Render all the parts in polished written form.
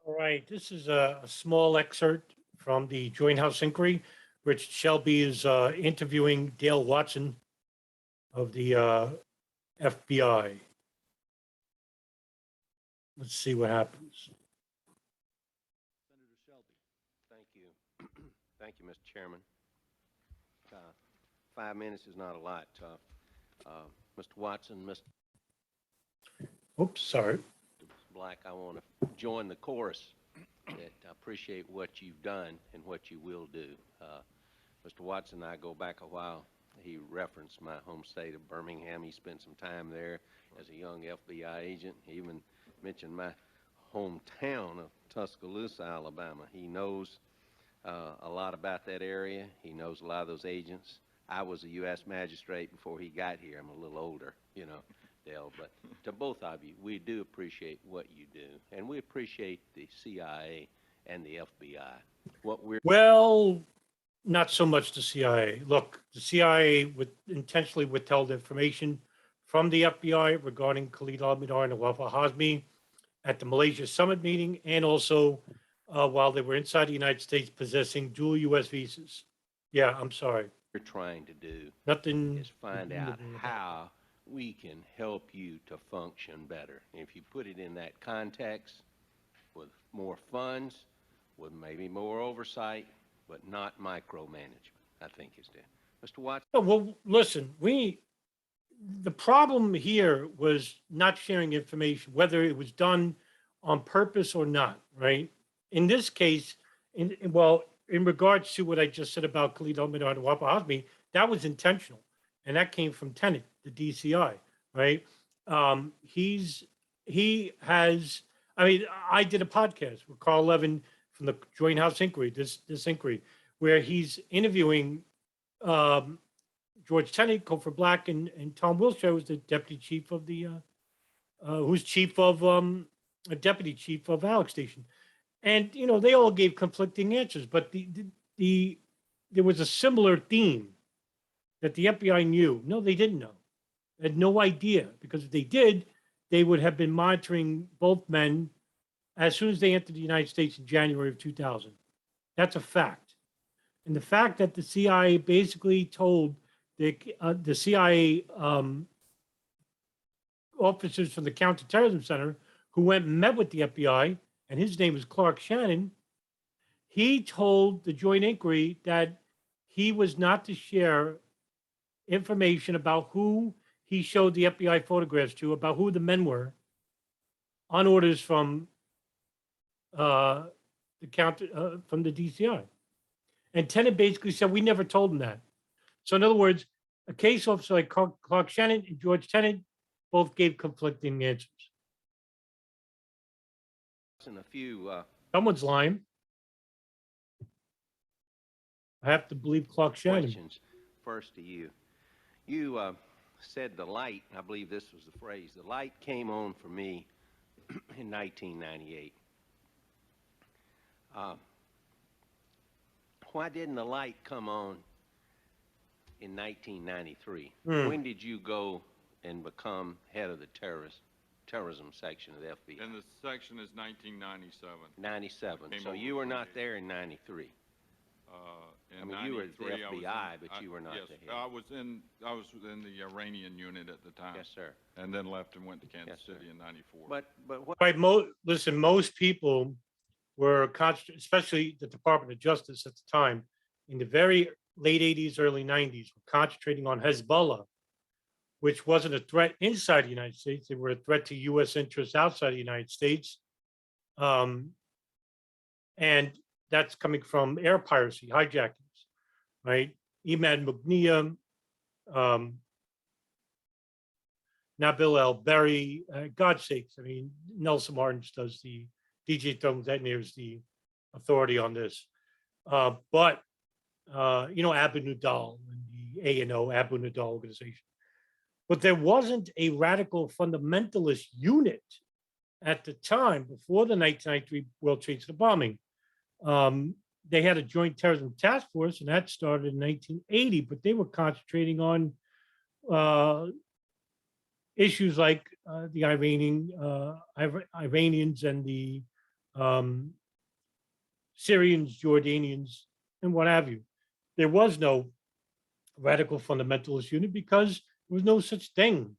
All right, this is a small excerpt from the Joint House Inquiry, which Shelby is interviewing Dale Watson of the FBI. Let's see what happens. Senator Shelby. Thank you. Thank you, Mr. Chairman. 5 minutes is not a lot. Mr. Watson, Mr. Oops, sorry. Black, I want to join the chorus that I appreciate what you've done and what you will do. Mr. Watson and I go back a while. He referenced my home state of Birmingham. He spent some time there as a young FBI agent. He even mentioned my hometown of Tuscaloosa, Alabama. He knows a lot about that area. He knows a lot of those agents. I was a U.S. magistrate before he got here. I'm a little older, you know, Dale. But to both of you, we do appreciate what you do, and we appreciate the CIA and the FBI. Well, not so much the CIA. Look, the CIA would intentionally withheld information from the FBI regarding Khalid al-Mihdhar and Nawaf al-Hazmi at the Malaysia summit meeting, and also while they were inside the United States possessing dual U.S. visas. Yeah, I'm sorry. We're trying to do Nothing is find out how we can help you to function better. If you put it in that context, with more funds, with maybe more oversight, but not micromanagement, I think is there. Mr. Watson? Oh, well, listen, the problem here was not sharing information, whether it was done on purpose or not, right? In this case, in regards to what I just said about Khalid al-Mihdhar and Nawaf al-Hazmi, that was intentional, and that came from Tenet, the DCI, right? He has. I mean, I did a podcast with Carl Levin from the Joint House Inquiry, this inquiry, where he's interviewing George Tenet, Cofer Black, and Tom Wilshire, who's the deputy chief of the, who's chief of a deputy chief of Alex Station, and they all gave conflicting answers, but there was a similar theme that the FBI knew. No, they didn't know. They had no idea, because if they did, they would have been monitoring both men as soon as they entered the United States in January of 2000. That's a fact. And the fact that the CIA basically told the CIA officers from the Counterterrorism Center, who went and met with the FBI, and his name is Clark Shannon, he told the Joint Inquiry that he was not to share information about who he showed the FBI photographs to, about who the men were, on orders from from the DCI. And Tenet basically said, we never told him that. So in other words, a case officer like Clark Shannon and George Tenet both gave conflicting answers. And a few Someone's lying. I have to believe Clark Shannon. questions. First to you. You said the light, I believe this was the phrase, the light came on for me in 1998. Why didn't the light come on in 1993? When did you go and become head of the terrorism section of the FBI? And the section is 1997. 97. Came So over you were from not the- there in 93. In I mean, you were at the 93, I was FBI, in- but you were not yes, the head. I was in the Iranian unit at the time. Yes, sir. And then left and went to Kansas Yes, sir. City in 94. But what? Right. Listen, most people were especially the Department of Justice at the time, in the very late 80s, early 90s, were concentrating on Hezbollah, which wasn't a threat inside the United States. They were a threat to U.S. interests outside the United States. And that's coming from air piracy, hijackings, right? Imad Mughniya, Nabil El-Berri, God's sakes. I mean, Nelson Martins does DJ Thrones detonates the authority on this. But Abu Nidal and the A&O, Abu Nidal organization. But there wasn't a radical fundamentalist unit at the time before the 1993 World Trade Center bombing. They had a joint terrorism task force, and that started in 1980, but they were concentrating on issues like the Iranians and the um, Syrians, Jordanians, and what have you. There was no radical fundamentalist unit because there was no such thing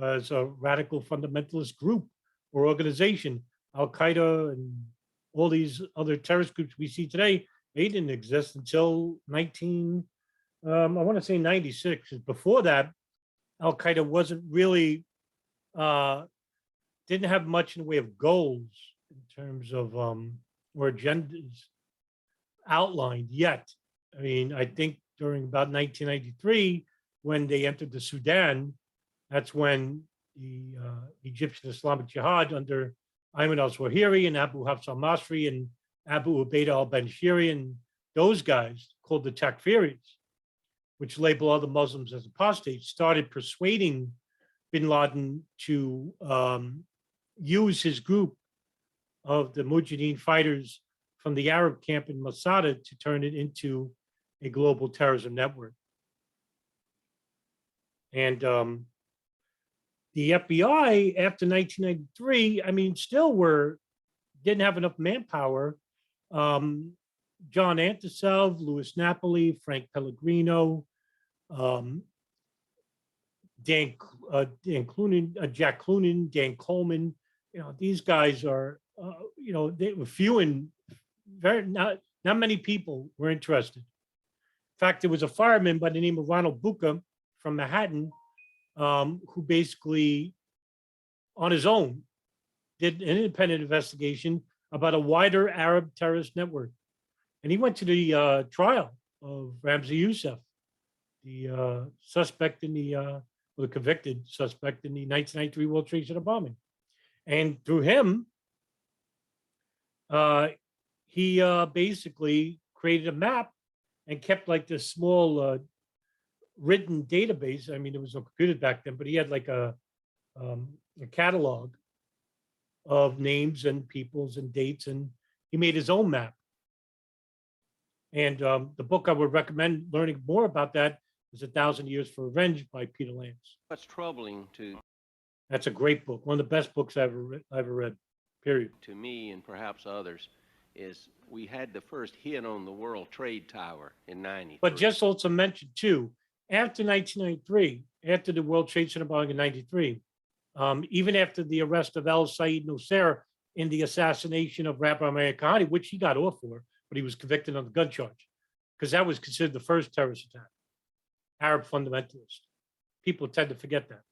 as a radical fundamentalist group or organization. Al Qaeda and all these other terrorist groups we see today, they didn't exist until I want to say 96. Before that, Al Qaeda wasn't really, uh, didn't have much in the way of goals in terms of, or agendas outlined yet. I mean, I think during about 1993, when they entered the Sudan, that's when the Egyptian Islamic Jihad under Ayman al-Zawahiri and Abu Hafs al-Masri and Abu Ubaidah al-Banshiri and those guys called the Takfiris, which label other Muslims as apostates, started persuading bin Laden to use his group of the Mujahideen fighters from the Arab camp in Masada to turn it into a global terrorism network. And the FBI after 1993, I mean, still didn't have enough manpower. John Antoselv, Louis Napoli, Frank Pellegrino, Dan Clunan, Jack Clunan, Dan Coleman. You know, these guys are, you know, they were few and very not many people were interested. In fact, there was a fireman by the name of Ronald Bucca from Manhattan, who basically, on his own, did an independent investigation about a wider Arab terrorist network. And he went to the trial of Ramzi Youssef, the suspect in the convicted suspect in the 1993 World Trade Center bombing. And through him, he basically created a map and kept like this small written database. I mean, there was no computers back then, but he had like a catalog of names and peoples and dates, and he made his own map. And the book I would recommend learning more about that is 1,000 Years for Revenge by Peter Lance. What's troubling That's a great book, one of the best books I've ever read, period. to me and perhaps others is we had the first hit on the World Trade Tower in 93. But just also mention too, after 1993, after the World Trade Center bombing in 93, even after the arrest of El Said Nusayr in the assassination of Rabbi Meir Kahane, which he got off for, but he was convicted on the gun charge, because that was considered the first terrorist attack, Arab fundamentalist. People tend to forget that.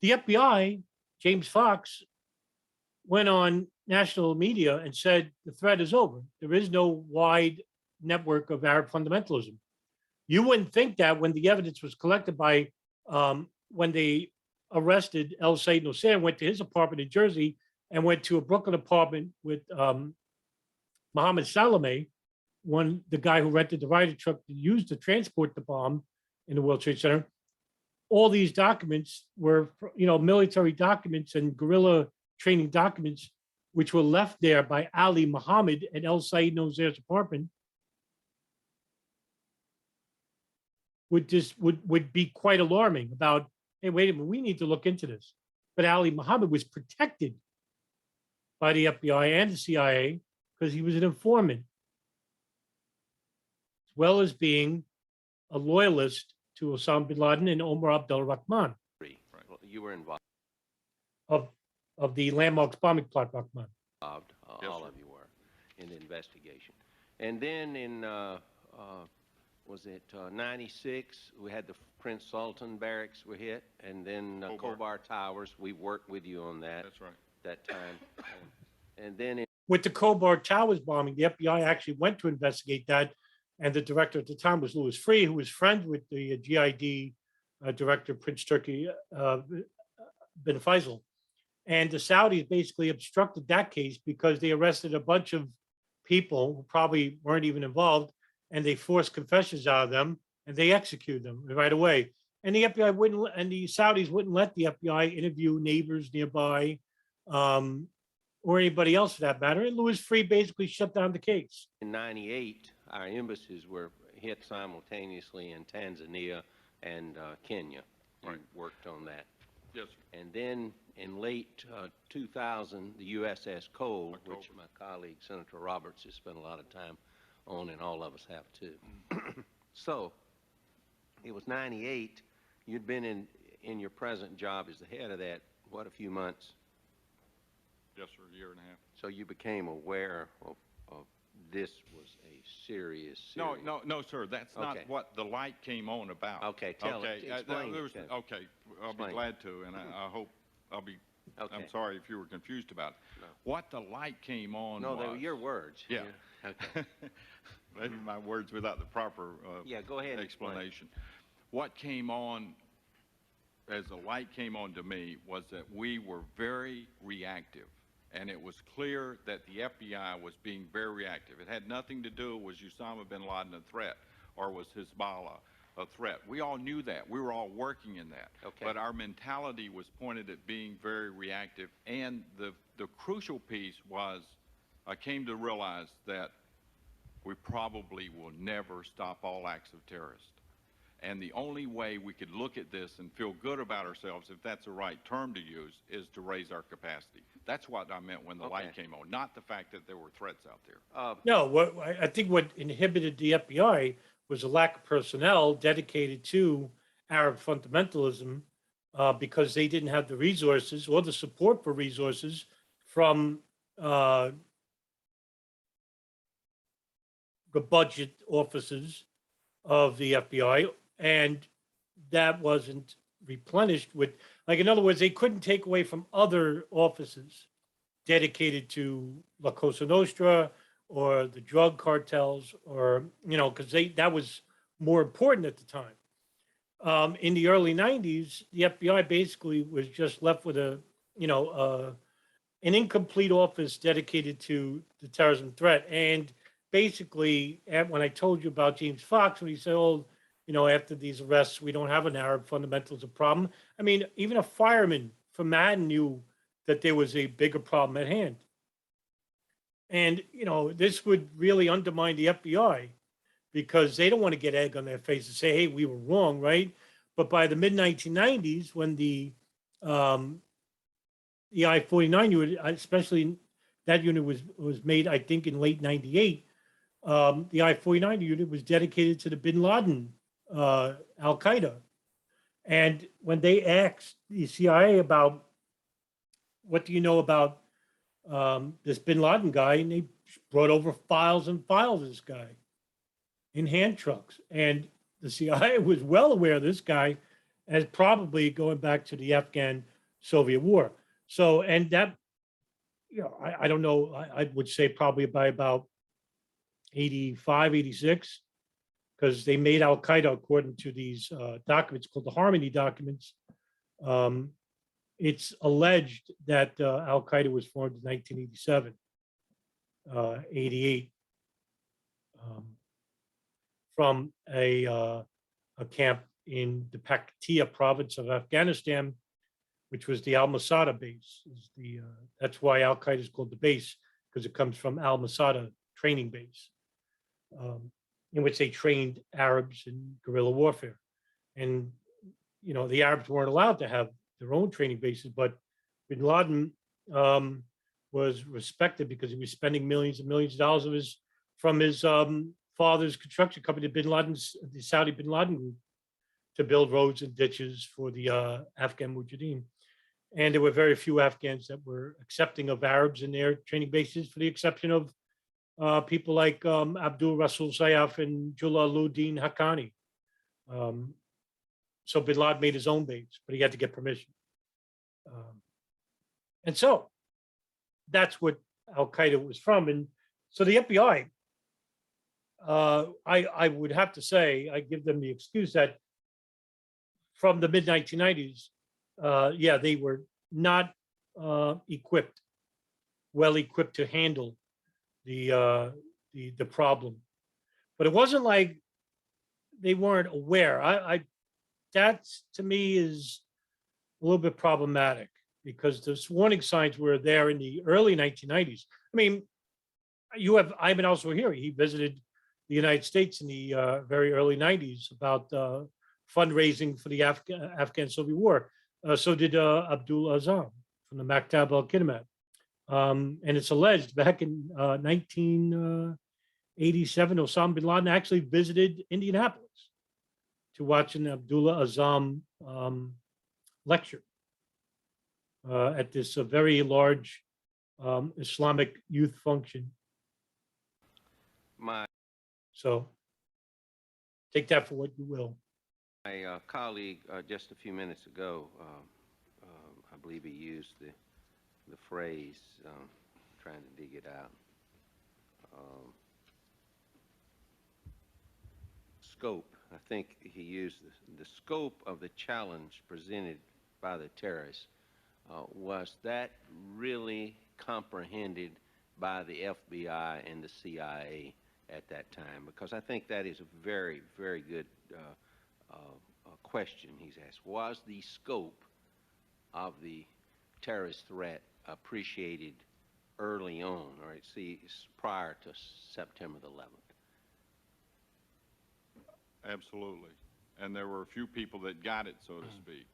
The FBI, James Fox, went on national media and said the threat is over. There is no wide network of Arab fundamentalism. You wouldn't think that when the evidence was collected by, when they arrested El Said Nusayr, went to his apartment in Jersey and went to a Brooklyn apartment with Mohammed Salame, the guy who rented the Ryder truck to use to transport the bomb in the World Trade Center. All these documents were, you know, military documents and guerrilla training documents, which were left there by Ali Muhammad at El Said Nosair's apartment, would be quite alarming about, hey, wait a minute, we need to look into this. But Ali Muhammad was protected by the FBI and the CIA because he was an informant, as well as being a loyalist to Osama bin Laden and Omar Abdul Rahman Well, you were involved, of the landmarks bombing plot, Rahman. all Yes, of sir. you were, in the investigation. And then in, was it 96, we had the Prince Sultan barracks were hit, and then Khobar. Khobar Towers, we worked with you on that, That's right. that time. And then in With the Khobar Towers bombing, the FBI actually went to investigate that. And the director at the time was Louis Freeh, who was friends with the GID director, Prince Turki bin Faisal. And the Saudis basically obstructed that case because they arrested a bunch of people who probably weren't even involved, and they forced confessions out of them, and they executed them right away. And the FBI wouldn't, and the Saudis wouldn't let the FBI interview neighbors nearby, or anybody else for that matter. And Louis Freeh basically shut down the case. In 98, our embassies were hit simultaneously in Tanzania and Kenya. You Right. worked on that. Yes, sir. And then in late 2000, the USS Cole, which my colleague Senator Roberts has spent a lot of time on, and all of us have too. So it was 98. You'd been in your present job as the head of that, what, a few months? Yes, sir, a year and a half. So you became aware of this was a serious. No, sir. That's not Okay. what the light came on about. Okay, explain it, Ted. Okay, I'll Explain be it. glad to, and I hope I'll be. Okay. I'm sorry if you were confused about it. No. What the light came on No, was. they were your words. Yeah. Okay. Maybe my words without the proper Yeah, go ahead and explain. explanation. What came on, as the light came on to me, was that we were very reactive. And it was clear that the FBI was being very reactive. It had nothing to do with Osama bin Laden a threat, or was Hezbollah a threat. We all knew that. We were all working in that. Okay. But our mentality was pointed at being very reactive. And the crucial piece was, I came to realize that we probably will never stop all acts of terrorists. And the only way we could look at this and feel good about ourselves, if that's the right term to use, is to raise our capacity. That's what I meant when the light came on, not the fact that there were threats out there. No, I think what inhibited the FBI was a lack of personnel dedicated to Arab fundamentalism, because they didn't have the resources or the support for resources from the budget offices of the FBI, and that wasn't replenished with, like, in other words, they couldn't take away from other offices dedicated to La Cosa Nostra or the drug cartels, or, because that was more important at the time. In the early 90s, the FBI basically was just left with an incomplete office dedicated to the terrorism threat. And basically, when I told you about James Fox, when he said, "Oh, after these arrests, we don't have an Arab fundamentalism problem." I mean, even a fireman from Manhattan knew that there was a bigger problem at hand. And, this would really undermine the FBI, because they don't want to get egg on their face and say, "Hey, we were wrong," right? But by the mid 1990s, when the I-49 unit, especially that unit was made, I think, in late '98. The I-49 unit was dedicated to the Bin Laden, Al Qaeda, and when they asked the CIA about, "What do you know about this Bin Laden guy?" and they brought over files and files of this guy in hand trucks, and the CIA was well aware of this guy, as probably going back to the Afghan-Soviet War. So, and that, I don't know, I would say probably by about 85, 86, because they made Al Qaeda, according to these documents called the Harmony documents. It's alleged that Al Qaeda was formed in 1987, 88, from a camp in the Paktia province of Afghanistan, which was the Al Masada base. That's why Al Qaeda is called the base, because it comes from Al Masada training base, in which they trained Arabs in guerrilla warfare. And, the Arabs weren't allowed to have their own training bases, but Bin Laden was respected because he was spending millions and millions of dollars from his father's construction company, the Saudi Bin Laden Group, to build roads and ditches for the Afghan Mujahideen. And there were very few Afghans that were accepting of Arabs in their training bases, for the exception of people like Abdul Rasul Sayaf and Jalaluddin Haqqani. So Bin Laden made his own base, but he had to get permission. And so that's what Al Qaeda was from. And so the FBI, I would have to say, I give them the excuse that from the mid 1990s, they were not well equipped to handle the problem. But it wasn't like they weren't aware. That to me is a little bit problematic, because those warning signs were there in the early 1990s. I mean, you have Ayman al-Zawahiri. He visited the United States in the very early 90s about fundraising for the Afghan Soviet War. So did Abdul Azam. from the Maktab al-Kidmat. And it's alleged back in 1987, Osama bin Laden actually visited Indianapolis to watch an Abdullah Azam lecture at this very large Islamic youth function. My So take that for what you will. colleague just a few minutes ago, I believe he used the phrase, trying to dig it out, scope. I think he used the scope of the challenge presented by the terrorists. Was that really comprehended by the FBI and the CIA at that time? Because I think that is a very, very good question he's asked. Was the scope of the terrorist threat appreciated early on, or prior to September the 11th? Absolutely. And there were a few people that got it, so to speak.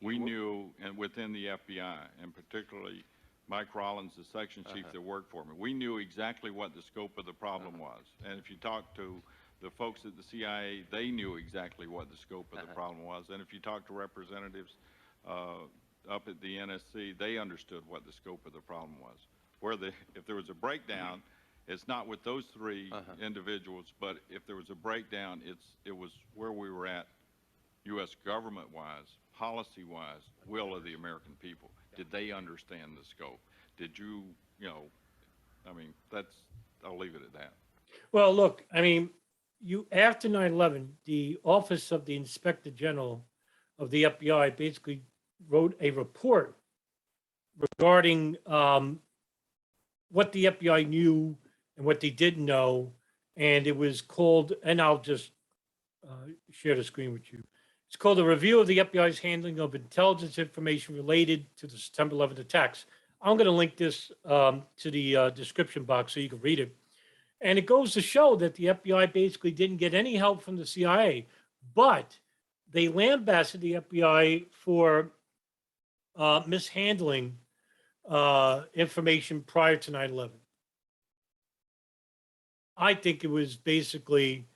We knew, and within the FBI, and particularly Mike Rollins, the section chief that worked for me, we knew exactly what the scope of the problem was. And if you talk to the folks at the CIA, they knew exactly what the scope of the problem was. And if you talk to representatives up at the NSC, they understood what the scope of the problem was. If there was a breakdown, it's not with those three individuals, but if there was a breakdown, it was where we were at U.S. government-wise, policy-wise, will of the American people. Did they understand the scope? Did you, I mean, I'll leave it at that. Well, look, I mean, after 9/11, the Office of the Inspector General of the FBI basically wrote a report regarding what the FBI knew and what they didn't know, and it was called, and I'll just share the screen with you. It's called a review of the FBI's handling of intelligence information related to the September 11th attacks. I'm going to link this to the description box so you can read it. And it goes to show that the FBI basically didn't get any help from the CIA, but they lambasted the FBI for mishandling information prior to 9/11. I think it was basically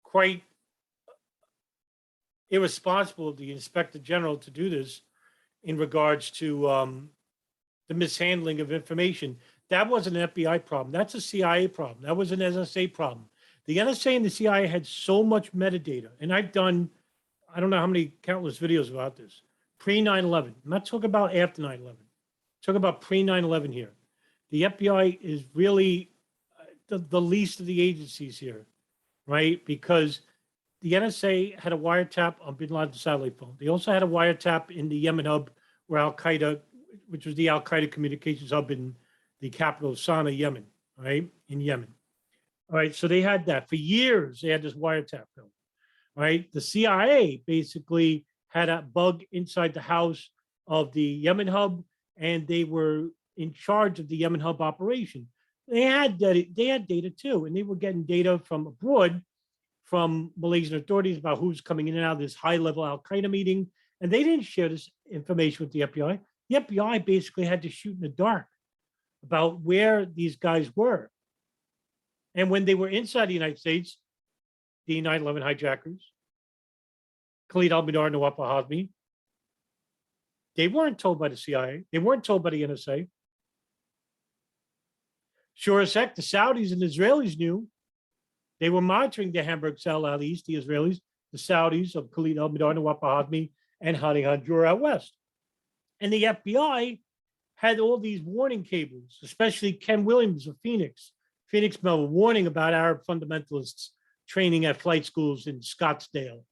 quite irresponsible of the Inspector General to do this in regards to the mishandling of information. That wasn't an FBI problem. That's a CIA problem. That was an NSA problem. The NSA and the CIA had so much metadata, and I've done, I don't know how many countless videos about this, pre-9/11. I'm not talking about after 9/11. I'm talking about pre-9/11 here. The FBI is really the least of the agencies here, right? Because the NSA had a wiretap on bin Laden's satellite phone. They also had a wiretap in the Yemen hub where Al-Qaeda, which was the Al-Qaeda communications hub in the capital of Sana'a, Yemen, right? In Yemen. All right, so they had that. For years, they had this wiretap going, right? The CIA basically had a bug inside the house of the Yemen hub, and they were in charge of the Yemen hub operation. They had data too, and they were getting data from abroad, from Malaysian authorities about who's coming in and out of this high-level Al-Qaeda meeting, and they didn't share this information with the FBI. The FBI basically had to shoot in the dark about where these guys were. And when they were inside the United States, the 9/11 hijackers, Khalid al-Mihdhar and Nawaf al-Hazmi, they weren't told by the CIA. They weren't told by the NSA. Sure as heck, the Saudis and the Israelis knew. They were monitoring the Hamburg cell out east, the Israelis, the Saudis of Khalid al-Mihdhar, Nawaf al-Hazmi, and Hani Hanjour out west. And the FBI had all these warning cables, especially Ken Williams of Phoenix Memo, warning about Arab fundamentalists training at flight schools in Scottsdale.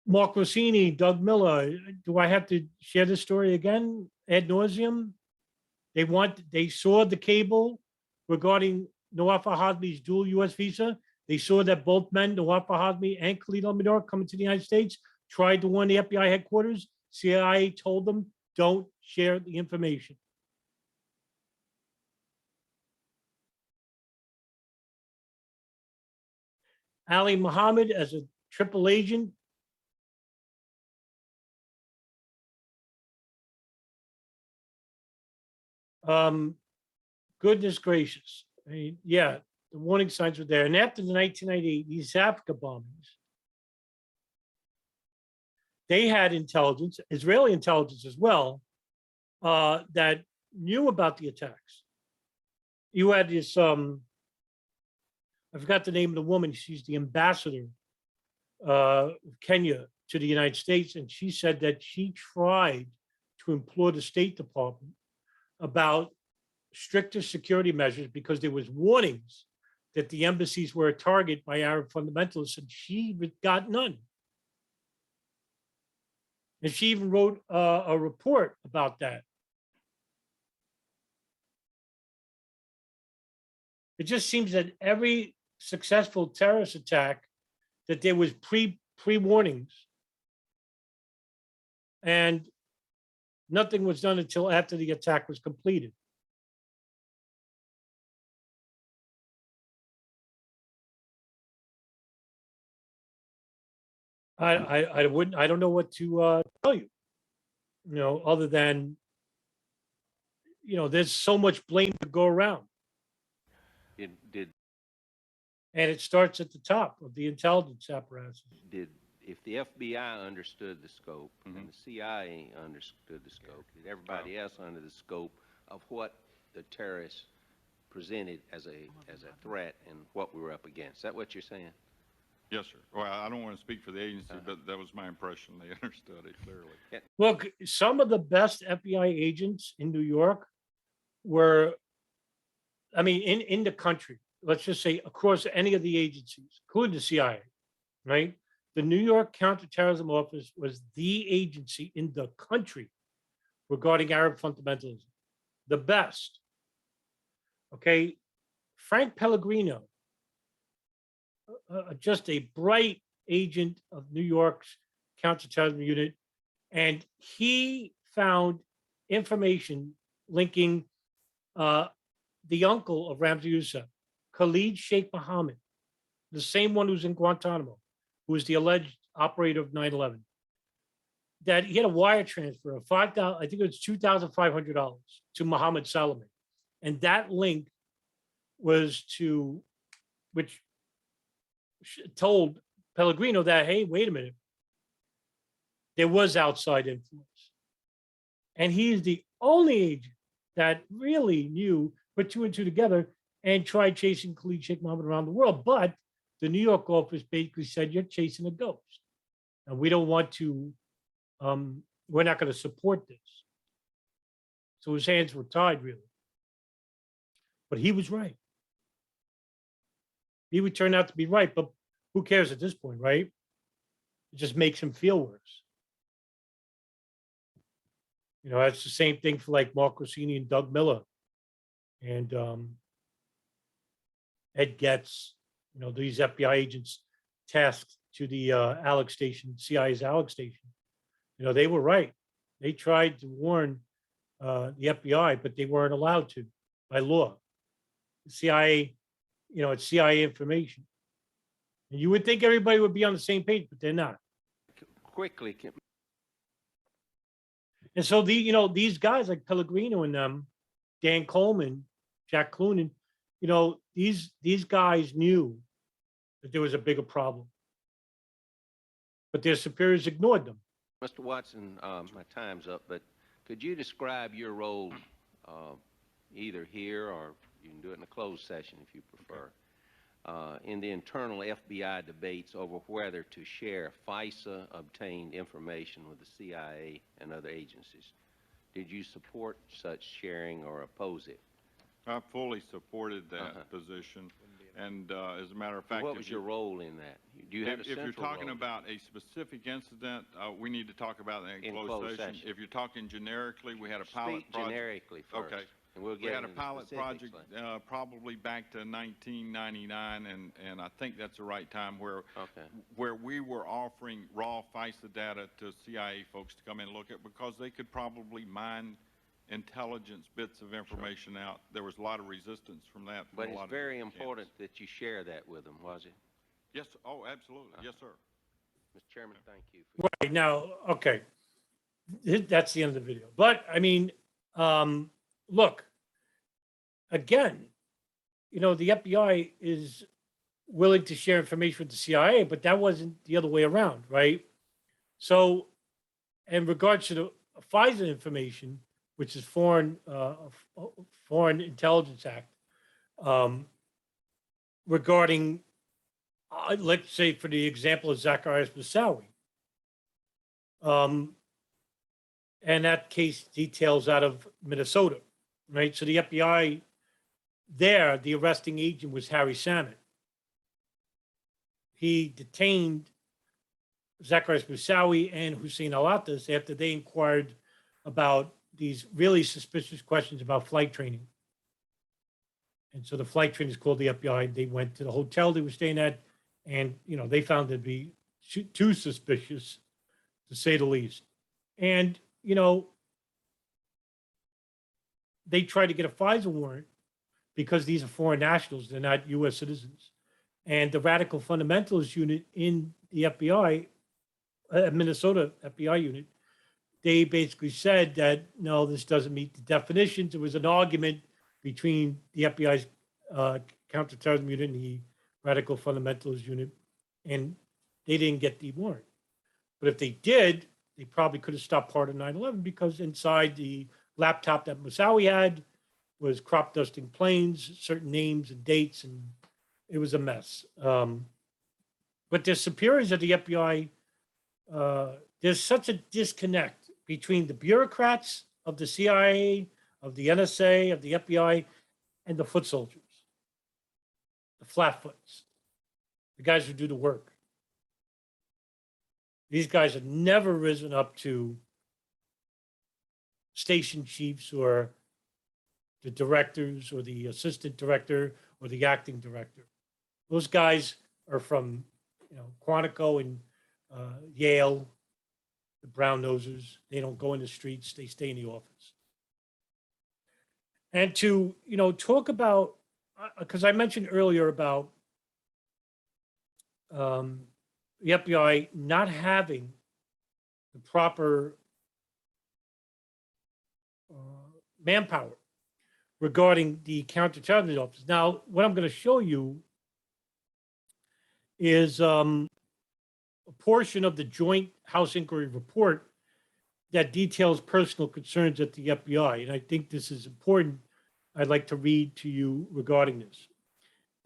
Mark Rossini, Doug Miller. Do I have to share this story again ad nauseum? They saw the cable regarding Nawaf al-Hazmi's dual U.S. visa. They saw that both men, Nawaf al-Hazmi and Khalid al-Mihdhar, coming to the United States, tried to warn the FBI headquarters. CIA told them, don't share the information. Ali Muhammad, as a triple agent, Goodness gracious. I mean, yeah, the warning signs were there. And after the 1998 East Africa bombings, they had intelligence, Israeli intelligence as well, that knew about the attacks. You had this, I forgot the name of the woman. She's the ambassador of Kenya to the United States. And she said that she tried to implore the State Department about stricter security measures because there was warnings that the embassies were a target by Arab fundamentalists, and she got none. And she even wrote a report about that. It just seems that every successful terrorist attack, that there was pre-warnings, and nothing was done until after the attack was completed. I wouldn't, I don't know what to tell you, other than, there's so much blame to go around. Did And it starts at the top of the intelligence apparatus. if the FBI understood the scope and the CIA understood the scope, did everybody else under the scope of what the terrorists presented as a threat and what we were up against? Is that what you're saying? Yes, sir. Well, I don't want to speak for the agency, but that was my impression. They understood it clearly. Look, some of the best FBI agents in New York were, I mean, in the country, let's just say across any of the agencies, including the CIA, right? The New York Counterterrorism Office was the agency in the country regarding Arab fundamentalism, the best. Okay, Frank Pellegrino, just a bright agent of New York's counterterrorism unit, and he found information linking the uncle of Ramzi Youssef, Khalid Sheikh Mohammed, the same one who's in Guantanamo, who was the alleged operator of 9/11, that he had a wire transfer of $5,000, I think it was $2,500 to Mohammed Salman. And that link was to, which told Pellegrino that, hey, wait a minute, there was outside influence. And he's the only agent that really knew, put two and two together, and tried chasing Khalid Sheikh Mohammed around the world. But the New York office basically said, you're chasing a ghost. And we don't want to, we're not going to support this. So his hands were tied, really. But he was right. He would turn out to be right, but who cares at this point, right? It just makes him feel worse. That's the same thing for like Mark Rossini and Doug Miller and Ed Getz, these FBI agents tasked to the Alex station, CIA's Alex station. They were right. They tried to warn the FBI, but they weren't allowed to by law. The CIA, it's CIA information. And you would think everybody would be on the same page, but they're not. Quickly, And so these guys like Pellegrino and them, Dan Coleman, Jack Clunan, these guys knew that there was a bigger problem, but their superiors ignored them. Mr. Watson, my time's up, but could you describe your role either here or you can do it in a closed session if you prefer, in the internal FBI debates over whether to share FISA-obtained information with the CIA and other agencies? Did you support such sharing or oppose it? I fully supported that position. And as a matter of fact, What was your role in that? Do you have a if you're central talking role? about a specific incident, we need to talk about that in closed session. If you're talking generically, we had a pilot Speak project. generically first. Okay. And we'll We get had a into the pilot project specifics probably back to 1999, and I think that's the right time where we were offering raw FISA data to CIA folks to come in and look at, because they could probably mine intelligence bits of information out. There was a lot of resistance from that. But it's very important that you share that with them, was it? Yes. Oh, absolutely. Yes, sir. Mr. Chairman, thank you. For Right now, okay, that's the end of the video. But I mean, look, again, the FBI is willing to share information with the CIA, but that wasn't the other way around, right? So, in regards to the FISA information, which is Foreign Intelligence Act, um, regarding, let's say, for the example of Zacharias Moussaoui, um, and that case details out of Minnesota, right? So the FBI there, the arresting agent was Harry Salmon. He detained Zacharias Moussaoui and Hussein Al-Attas after they inquired about these really suspicious questions about flight training. And so the flight trainers called the FBI. They went to the hotel they were staying at, and they found it to be too suspicious, to say the least. And they tried to get a FISA warrant because these are foreign nationals; they're not U.S. citizens. And the radical fundamentalist unit in the FBI, Minnesota FBI unit, they basically said that no, this doesn't meet the definitions. There was an argument between the FBI's counterterrorism unit and the radical fundamentalist unit, and they didn't get the warrant. But if they did, they probably could have stopped part of 9/11 because inside the laptop that Moussaoui had was crop dusting planes, certain names and dates, and it was a mess. But the superiors of the FBI, there's such a disconnect between the bureaucrats of the CIA, of the NSA, of the FBI, and the foot soldiers, the flatfoots, the guys who do the work. These guys have never risen up to station chiefs or the directors or the assistant director or the acting director. Those guys are from, Quantico and Yale, the brown nosers. They don't go in the streets. They stay in the office. And to, talk about, because I mentioned earlier about the FBI not having the proper manpower regarding the counterterrorism office. Now, what I'm going to show you is a portion of the Joint House Inquiry Report that details personal concerns at the FBI. And I think this is important. I'd like to read to you regarding this.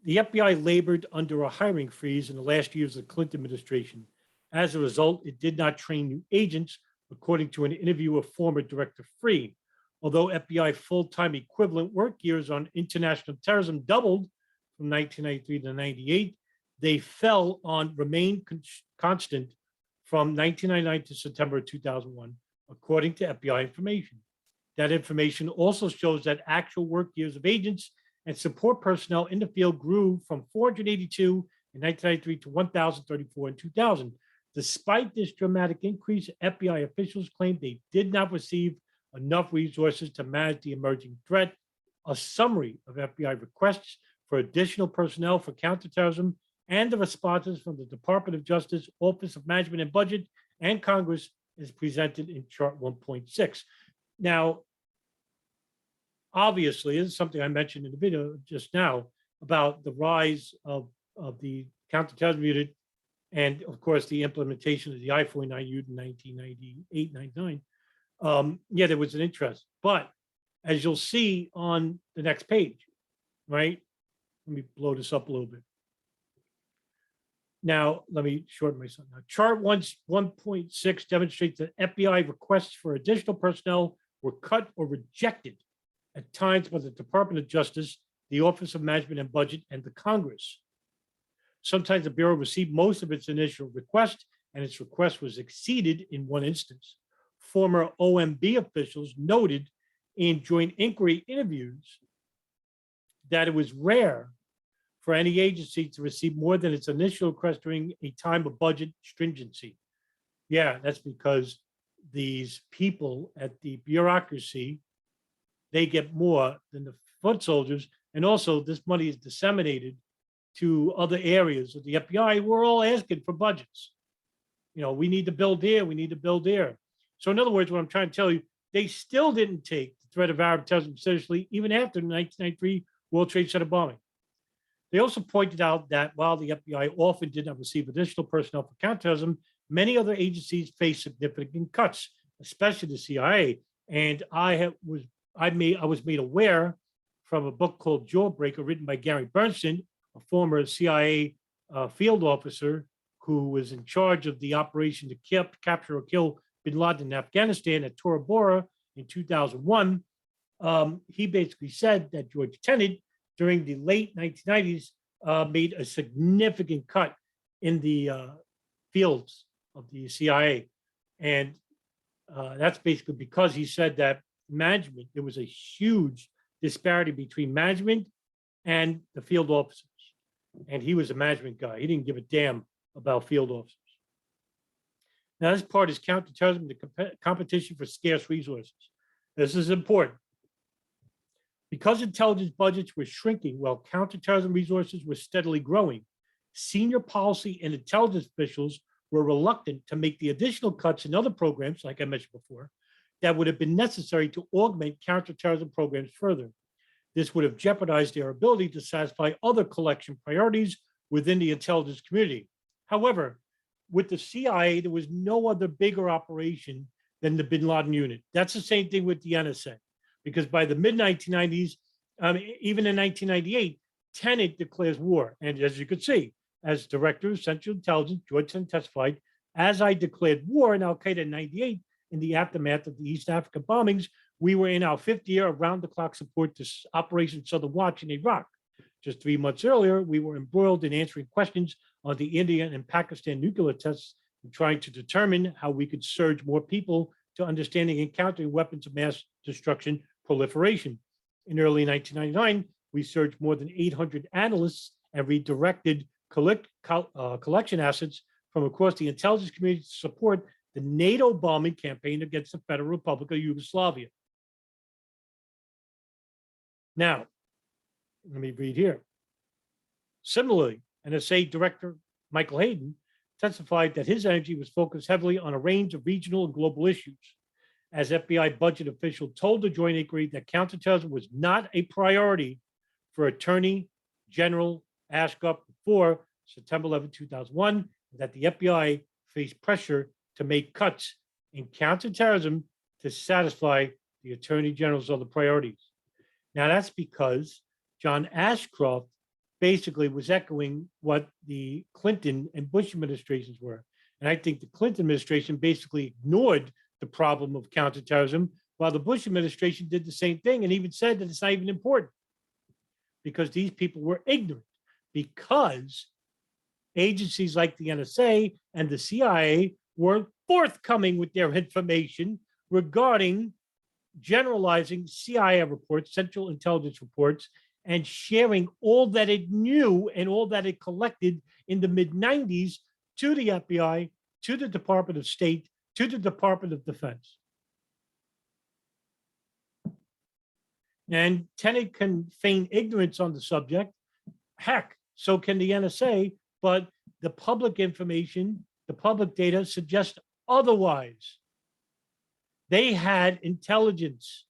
The FBI labored under a hiring freeze in the last years of the Clinton administration. As a result, it did not train new agents, according to an interview with former Director Freeh. Although FBI full-time equivalent work years on international terrorism doubled from 1993 to 98, they fell on remained constant from 1999 to September 2001, according to FBI information. That information also shows that actual work years of agents and support personnel in the field grew from 482 in 1993 to 1,034 in 2000. Despite this dramatic increase, FBI officials claimed they did not receive enough resources to manage the emerging threat. A summary of FBI requests for additional personnel for counterterrorism and the responses from the Department of Justice, Office of Management and Budget, and Congress is presented in chart 1.6. Now, obviously, this is something I mentioned in the video just now about the rise of the counterterrorism unit and, of course, the implementation of the I-49 unit in 1998, 99. Yeah, there was an interest. But as you'll see on the next page, right? Let me blow this up a little bit. Now, let me shorten myself. Now, chart 1.6 demonstrates that FBI requests for additional personnel were cut or rejected at times by the Department of Justice, the Office of Management and Budget, and the Congress. Sometimes the Bureau received most of its initial request, and its request was exceeded in one instance. Former OMB officials noted in joint inquiry interviews that it was rare for any agency to receive more than its initial request during a time of budget stringency. Yeah, that's because these people at the bureaucracy, they get more than the foot soldiers. And also this money is disseminated to other areas of the FBI. We're all asking for budgets. We need to build here, we need to build there. So in other words, what I'm trying to tell you, they still didn't take the threat of Arab terrorism seriously even after the 1993 World Trade Center bombing. They also pointed out that while the FBI often did not receive additional personnel for counterterrorism, many other agencies faced significant cuts, especially the CIA. And I was made aware from a book called Jawbreaker, written by Gary Bernstein, a former CIA field officer who was in charge of the operation to capture or kill bin Laden in Afghanistan at Tora Bora in 2001. He basically said that George Tenet, during the late 1990s, made a significant cut in the fields of the CIA. And that's basically because he said that there was a huge disparity between management and the field officers. And he was a management guy. He didn't give a damn about field officers. Now, this part is counterterrorism, the competition for scarce resources. This is important. Because intelligence budgets were shrinking while counterterrorism resources were steadily growing, senior policy and intelligence officials were reluctant to make the additional cuts in other programs, like I mentioned before, that would have been necessary to augment counterterrorism programs further. This would have jeopardized their ability to satisfy other collection priorities within the intelligence community. However, with the CIA, there was no other bigger operation than the bin Laden unit. That's the same thing with the NSA, because by the mid-1990s, even in 1998, Tenet declares war. And as you could see, as Director of Central Intelligence, George Tenet testified, as I declared war in Al-Qaeda in 98, in the aftermath of the East Africa bombings, we were in our fifth year of round-the-clock support to Operation Southern Watch in Iraq. Just 3 months earlier, we were embroiled in answering questions on the India and Pakistan nuclear tests and trying to determine how we could surge more people to understanding and countering weapons of mass destruction proliferation. In early 1999, we surged more than 800 analysts and redirected collection assets from across the intelligence community to support the NATO bombing campaign against the Federal Republic of Yugoslavia. Now, let me read here. Similarly, NSA Director Michael Hayden testified that his energy was focused heavily on a range of regional and global issues. As FBI budget official told the Joint Inquiry that counterterrorism was not a priority for Attorney General Ashcroft before September 11, 2001, that the FBI faced pressure to make cuts in counterterrorism to satisfy the Attorney General's other priorities. Now, that's because John Ashcroft basically was echoing what the Clinton and Bush administrations were. And I think the Clinton administration basically ignored the problem of counterterrorism, while the Bush administration did the same thing and even said that it's not even important because these people were ignorant, because agencies like the NSA and the CIA were forthcoming with their information regarding generalizing CIA reports, Central Intelligence reports, and sharing all that it knew and all that it collected in the mid-90s to the FBI, to the Department of State, to the Department of Defense. And Tenet can feign ignorance on the subject. Heck, so can the NSA, but the public information, the public data suggests otherwise. They had intelligence,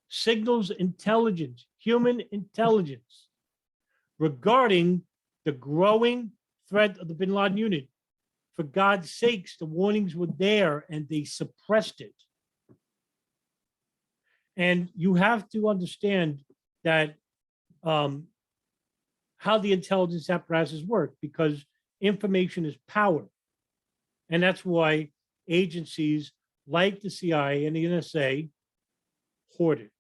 signals intelligence, human intelligence regarding the growing threat of the bin Laden unit. For God's sakes, the warnings were there and they suppressed it. And you have to understand that how the intelligence apparatuses work, because information is power. And that's why agencies like the CIA and the NSA hoard it.